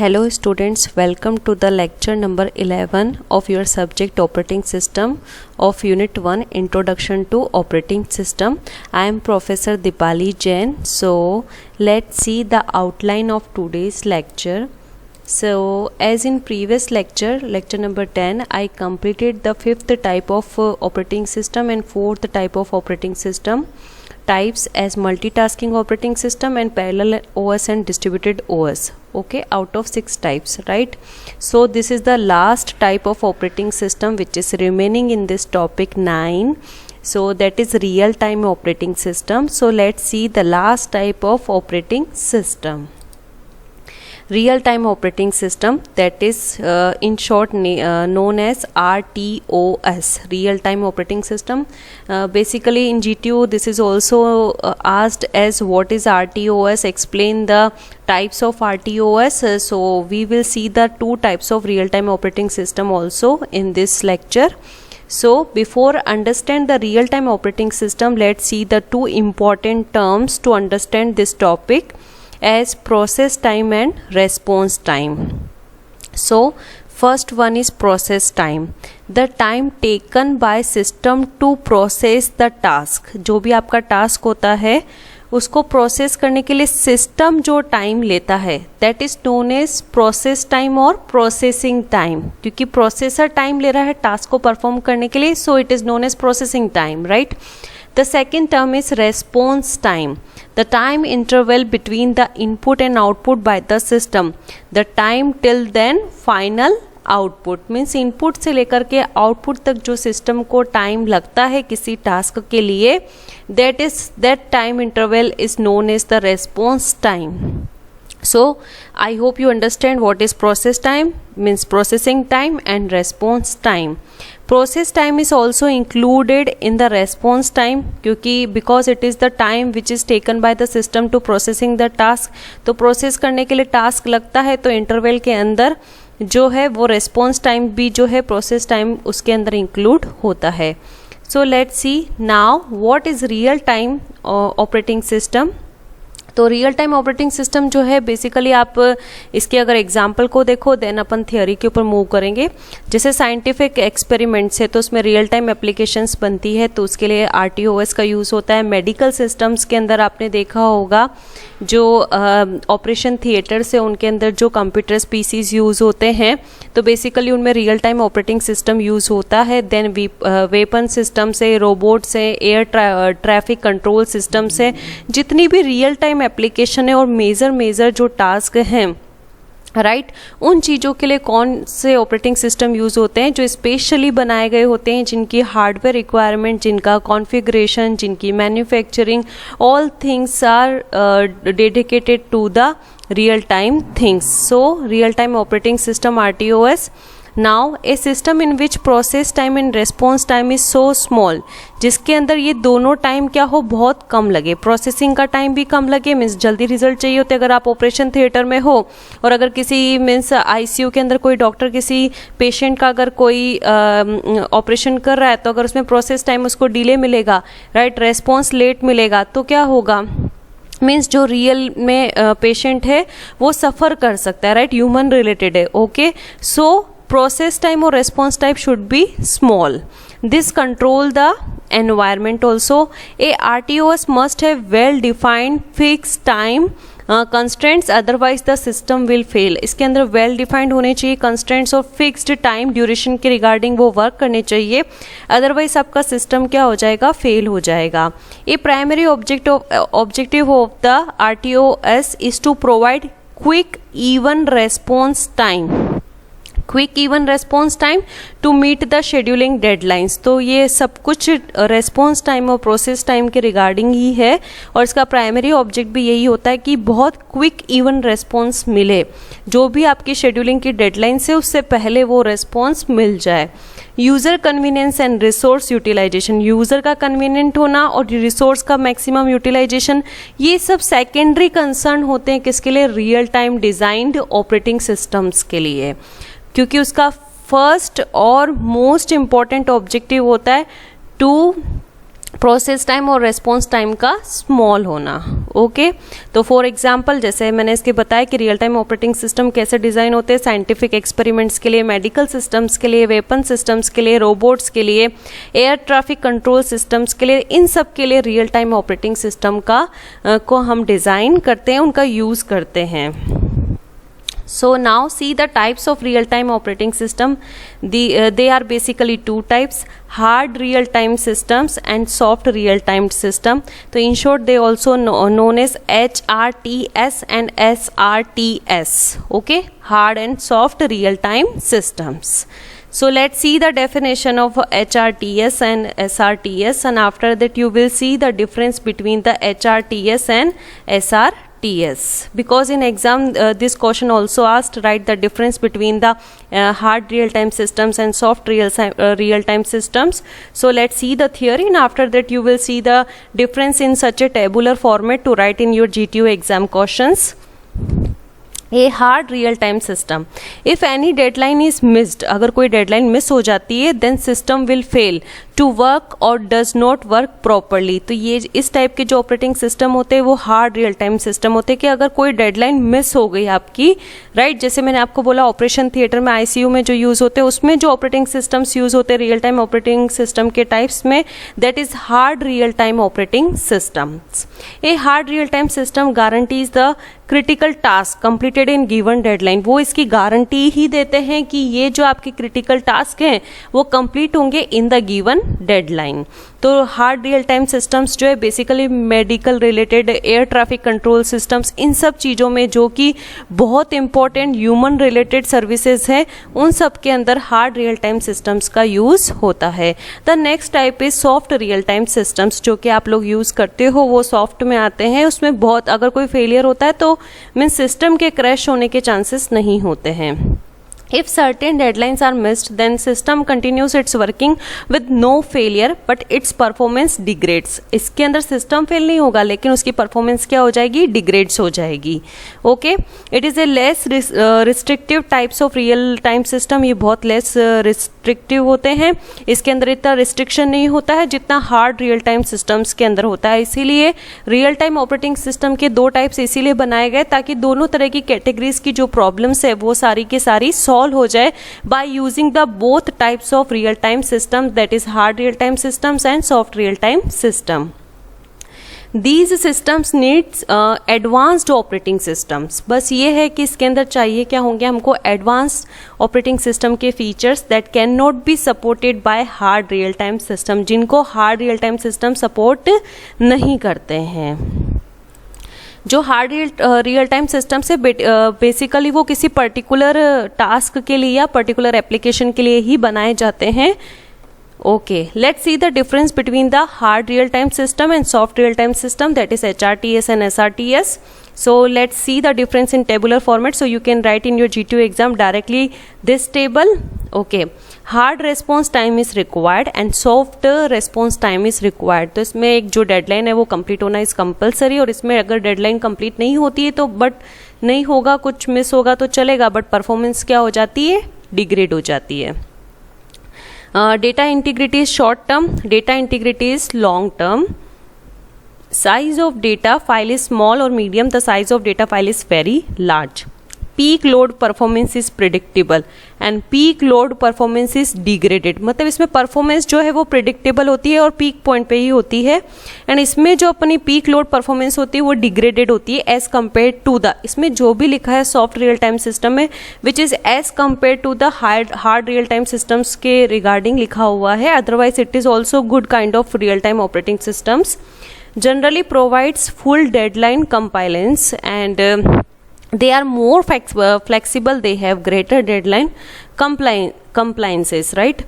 Hello students, welcome to the lecture number 11 of your subject operating system of unit 1 introduction to operating system. I am Professor Dipali Jain. So let's see the outline of today's lecture. So as in previous lecture number 10, I completed the fifth type of operating system and fourth type of operating system types as multitasking operating system and parallel OS and distributed OS. Okay, out of 6 types, right? So this is the last type of operating system which is remaining in this topic 9. So that is real time operating system. So let's see the last type of operating system. Real time operating system, that is in short known as RTOS, real time operating system. Basically in GTO this is also asked as what is RTOS, explain the types of RTOS. So we will see the 2 types of real time operating system also in this lecture. So before understand the real time operating system, let's see the 2 important terms to understand this topic as process time and response time. So first one is process time, the time taken by system to process the task. जो भी आपका task होता है उसको process करने के लिए system जो टाइम लेता है that is known as process time और प्रोसेसिंग टाइम, क्योंकि प्रोसेसर टाइम ले रहा है टास्क को परफॉर्म करने के लिए, so it is known as processing time, right. The second term is response time, the time interval between the input and output by the system, the time till then final output. Means input से लेकर के output तक जो system को time लगता है किसी task के लिए, that time interval is known as the response time. So I hope you understand what is process time, means processing time, and response time. Process time is also included in the response time क्योंकि because it is the time which is taken by the system to processing the task. तो process करने के लिए task लगता है तो interval के अंदर जो है वो रेस्पॉन्स टाइम भी जो है प्रोसेस टाइम उसके अंदर इंक्लूड होता है. So let's see now what is real time operating system. तो रियल टाइम ऑपरेटिंग सिस्टम जो है बेसिकली आप इसके अगर एग्जांपल को देखो देन अपन थियोरी के ऊपर मूव करेंगे. जैसे साइंटिफिक एक्सपेरिमेंट्स है तो उसमें रियल टाइम एप्लीकेशंस बनती है तो उसके लिए RTOS का यूज़ होता है. मेडिकल सिस्टम्स के अंदर आपने देखा होगा जो ऑपरेशन थिएटर्स है उनके अंदर जो कंप्यूटर्स PCs यूज़ होते हैं तो बेसिकली उनमें real time operating system use होता है. देन वेपन सिस्टम से, रोबोट से, एयर ट्रैफिक कंट्रोल सिस्टम से, जितनी भी रियल टाइम एप्लीकेशन है और मेजर जो टास्क हैं राइट उन चीज़ों के लिए कौन से ऑपरेटिंग सिस्टम यूज़ होते हैं जो स्पेशली बनाए गए होते हैं, जिनकी हार्डवेयर रिक्वायरमेंट, जिनका कॉन्फ़िगरेशन, जिनकी manufacturing, all things are dedicated to the real time things. So real time operating system RTOS. Now a system in which process time and response time is so small, जिसके अंदर ये दोनों time क्या हो बहुत कम लगे, processing का time भी कम लगे, मीन्स जल्दी रिजल्ट चाहिए होते अगर आप ऑपरेशन थिएटर में हो, और अगर किसी मीन्स ICU के अंदर कोई डॉक्टर किसी पेशेंट का अगर कोई ऑपरेशन कर रहा है तो अगर उसमें प्रोसेस टाइम उसको डिले मिलेगा, राइट, रेस्पॉन्स लेट मिलेगा तो क्या होगा, मीन्स जो रियल में पेशेंट है वो सफ़र कर सकता है, राइट, ह्यूमन रिलेटेड है. Okay, so process time or response time should be small. This control the environment also. A RTOS must have well defined fixed time constraints, otherwise the system will fail. इसके अंदर well defined होने चाहिए constraints और fixed time duration के regarding वो work करने चाहिए, otherwise आपका system क्या हो जाएगा, fail हो जाएगा. A primary objective of the RTOS is to provide quick even response time. Quick even response time to meet the scheduling deadlines. तो ये सब कुछ रेस्पॉन्स टाइम और प्रोसेस टाइम के रिगार्डिंग ही है और इसका प्राइमरी ऑब्जेक्ट भी यही होता है कि बहुत क्विक इवन रेस्पॉन्स मिले, जो भी आपकी शेड्यूलिंग की डेडलाइन से उससे पहले वो रेस्पॉन्स मिल जाए. User convenience and resource utilization, user का कन्वीनियंट होना और रिसोर्स का मैक्सिमम यूटिलाइजेशन, ये सब सेकेंडरी कंसर्न होते हैं किसके लिए, real time designed operating systems के लिए, क्योंकि उसका फर्स्ट और मोस्ट इम्पॉर्टेंट ऑब्जेक्टिव होता है टू प्रोसेस टाइम और रेस्पॉन्स टाइम का स्मॉल होना। ओके, तो फॉर एग्जांपल जैसे मैंने इसके बताया कि रियल टाइम ऑपरेटिंग सिस्टम कैसे डिज़ाइन होते हैं साइंटिफिक एक्सपेरिमेंट्स के लिए, मेडिकल सिस्टम्स के लिए, वेपन सिस्टम्स के लिए, रोबोट्स के लिए, एयर ट्रैफिक कंट्रोल सिस्टम्स के लिए, इन सब के लिए रियल टाइम ऑपरेटिंग सिस्टम का को हम डिज़ाइन करते हैं, उनका यूज़ करते हैं। So now see the types of real-time operating system. They are basically two types: hard real-time systems and soft real-time system. So in short, they also known as HRTS and SRTS. Okay, hard and soft real-time systems. So let's see the definition of HRTS and SRTS, and after that you will see the difference between the HRTS and SRTS. Because in exam this question also asked, write the difference between the hard real time systems and soft real time systems. So let's see the theory, and after that you will see the difference in such a tabular format to write in your GTO exam questions. A hard real time system, if any deadline is missed, अगर कोई deadline miss हो जाती है, then system will fail to work or does not work properly. तो ये इस type के जो ऑपरेटिंग सिस्टम होते हैं वो हार्ड रियल टाइम सिस्टम होते हैं कि अगर कोई डेडलाइन मिस हो गई आपकी, राइट, जैसे मैंने आपको बोला ऑपरेशन थिएटर में, आईसीयू में जो यूज़ होते हैं उसमें जो ऑपरेटिंग सिस्टम्स यूज़ होते हैं रियल टाइम ऑपरेटिंग सिस्टम के टाइप्स में, that is hard real time operating systems. A hard real time system guarantees the critical task completed in given deadline. वो इसकी गारंटी ही देते हैं कि ये जो आपके क्रिटिकल टास्क हैं वो कंप्लीट होंगे इन द गिवन डेडलाइन। तो हार्ड रियल टाइम सिस्टम्स जो है basically medical related, air traffic control systems, इन सब चीज़ों में जो कि बहुत इंपॉर्टेंट ह्यूमन रिलेटेड सर्विसेज हैं, उन सब के अंदर हार्ड रियल टाइम सिस्टम्स का यूज़ होता है। The next type is soft real time systems, जो कि आप लोग यूज़ करते हो, वो सॉफ्ट में आते हैं। उसमें बहुत अगर कोई फेलियर होता है तो मीन सिस्टम के क्रैश होने के चांसेस नहीं होते हैं। If certain deadlines are missed, then system continues its working with no failure, but its performance degrades. इसके अंदर सिस्टम फेल नहीं होगा लेकिन उसकी परफॉर्मेंस क्या हो जाएगी, डिग्रेड्स हो जाएगी। Okay, it is a less restrictive types of real time system. ये बहुत लेस रिस्ट्रिक्टिव होते हैं, इसके अंदर इतना रिस्ट्रिक्शन नहीं होता है जितना हार्ड रियल टाइम सिस्टम्स के अंदर होता है। इसीलिए रियल टाइम ऑपरेटिंग सिस्टम के दो टाइप्स इसीलिए बनाए गए ताकि दोनों तरह की कैटेगरीज की जो प्रॉब्लम्स है वो सारी की सारी हो जाए by using the both types of real time systems, that is hard real time systems and soft real time system. These systems needs advanced operating systems. बस ये है कि इसके अंदर चाहिए क्या होंगे हमको, एडवांस ऑपरेटिंग सिस्टम के features that can not be supported by hard real time system, जिनको hard real time system support नहीं करते हैं। जो हार्ड रियल टाइम सिस्टम से बेसिकली वो किसी पर्टिकुलर टास्क के लिए या पर्टिकुलर एप्लीकेशन के लिए ही बनाए जाते हैं। Okay, let's see the difference between the hard real time system and soft real time system, that is HRTS and SRTS. So let's see the difference in tabular format, so you can write in your GTO exam directly this table. Okay, hard response time is required and soft response time is required. तो इसमें एक जो deadline है वो complete होना is compulsory, और इसमें अगर डेडलाइन कंप्लीट नहीं होती है तो बट नहीं होगा, कुछ मिस होगा तो चलेगा, बट परफॉर्मेंस क्या हो जाती है, डिग्रेड हो जाती है। Data integrity is short term, data integrity is long term. Size of data file is small or medium, the size of data file is very large. Peak load performance is predictable and peak load performance is degraded. मतलब इसमें performance जो है वो predictable होती है और peak point पे ही होती है, एंड इसमें जो अपनी पीक लोड परफॉर्मेंस होती है वो डिग्रेडेड होती है एज कम्पेयर टू द, इसमें जो भी लिखा है सॉफ्ट रियल टाइम सिस्टम में, which is as compare to the hard real time systems के रिगार्डिंग लिखा हुआ है। Otherwise it is also good kind of real time operating systems. Generally provides full deadline compliance and they are more flexible, they have greater deadline compliances, right?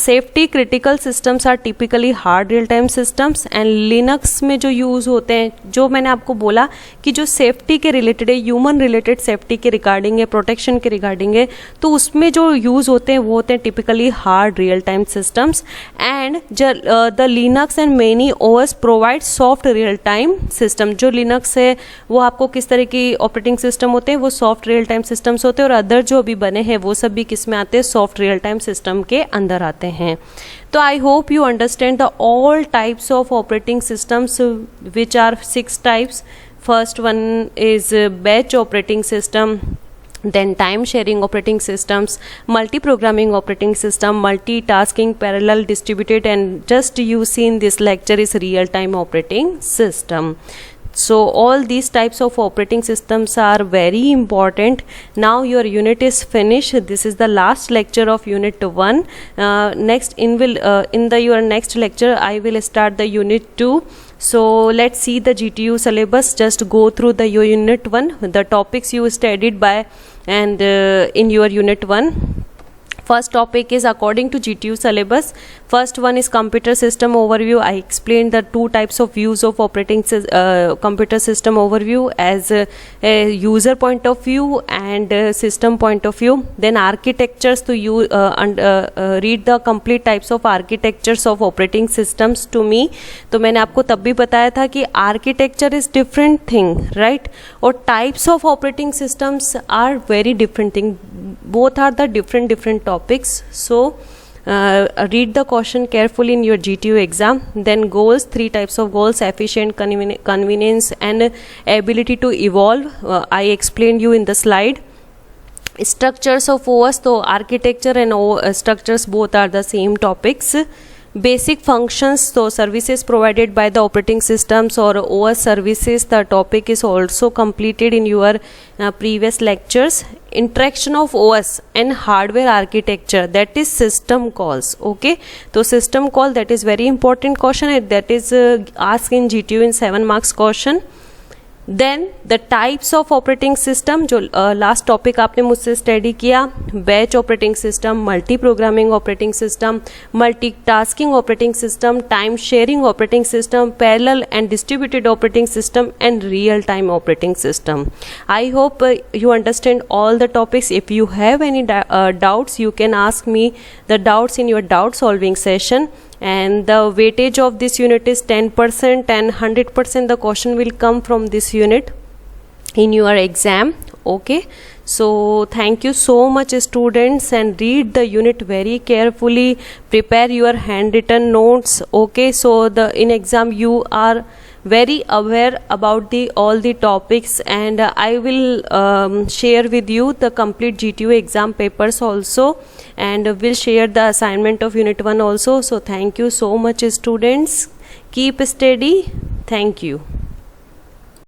Safety critical systems are typically hard real time systems and Linux में जो use होते हैं, जो मैंने आपको बोला कि जो सेफ्टी के रिलेटेड है, ह्यूमन रिलेटेड सेफ्टी के रिगार्डिंग है, प्रोटेक्शन के रिगार्डिंग है, तो उसमें जो यूज़ होते हैं वो होते हैं typically hard real time systems. And the Linux and many OS provide soft real time system. जो लिनक्स है वो आपको किस तरह की ऑपरेटिंग सिस्टम होते हैं, वो सॉफ्ट रियल टाइम सिस्टम्स होते हैं, और अदर जो भी बने हैं वो सब भी किस में आते हैं, सॉफ्ट रियल टाइम सिस्टम के अंदर आते हैं. तो I hope you understand the all types of operating systems which are 6 types. First one is batch operating system, then time sharing operating systems, multi programming operating system, multitasking, parallel, distributed, and just you see in this lecture is real time operating system. So all these types of operating systems are very important. Now your unit is finished. This is the last lecture of unit 1. Next in your next lecture I will start the unit 2. So let's see the GTU syllabus. Just go through the your unit 1, the topics you studied by and in your unit 1. First topic is according to GTU syllabus. First one is computer system overview. I explained the 2 types of views of operating computer system overview as a user point of view and system point of view. Then architectures, to you read the complete types of architectures of operating systems to me. तो मैंने आपको तब भी बताया था कि architecture is different thing, right? और types of operating systems are very different thing. Both are the different topics. So read the question carefully in your GTU exam. Then goals, 3 types of goals: efficient, convenience, and ability to evolve. I explained you in the slide. Structures of OS, so architecture and structures both are the same topics. Basic functions, so services provided by the operating systems or OS services, the topic is also completed in your previous lectures. Interaction of OS and hardware architecture, that is system calls. Okay, so system call, that is very important question, that is asked in GTU in 7 marks question. Then the types of operating system, जो last topic आपने मुझसे study किया, batch operating system, multi programming operating system, multitasking operating system, time sharing operating system, parallel and distributed operating system, and real time operating system. I hope you understand all the topics. If you have any doubts, you can ask me the doubts in your doubt solving session. And the weightage of this unit is 10% and 100% the question will come from this unit in your exam. Okay, so thank you so much students, and read the unit very carefully, prepare your handwritten notes. Okay, so in exam you are very aware about all the topics, and I will share with you the complete GTU exam papers also, and will share the assignment of unit 1 also. So thank you so much students, keep steady. Thank you.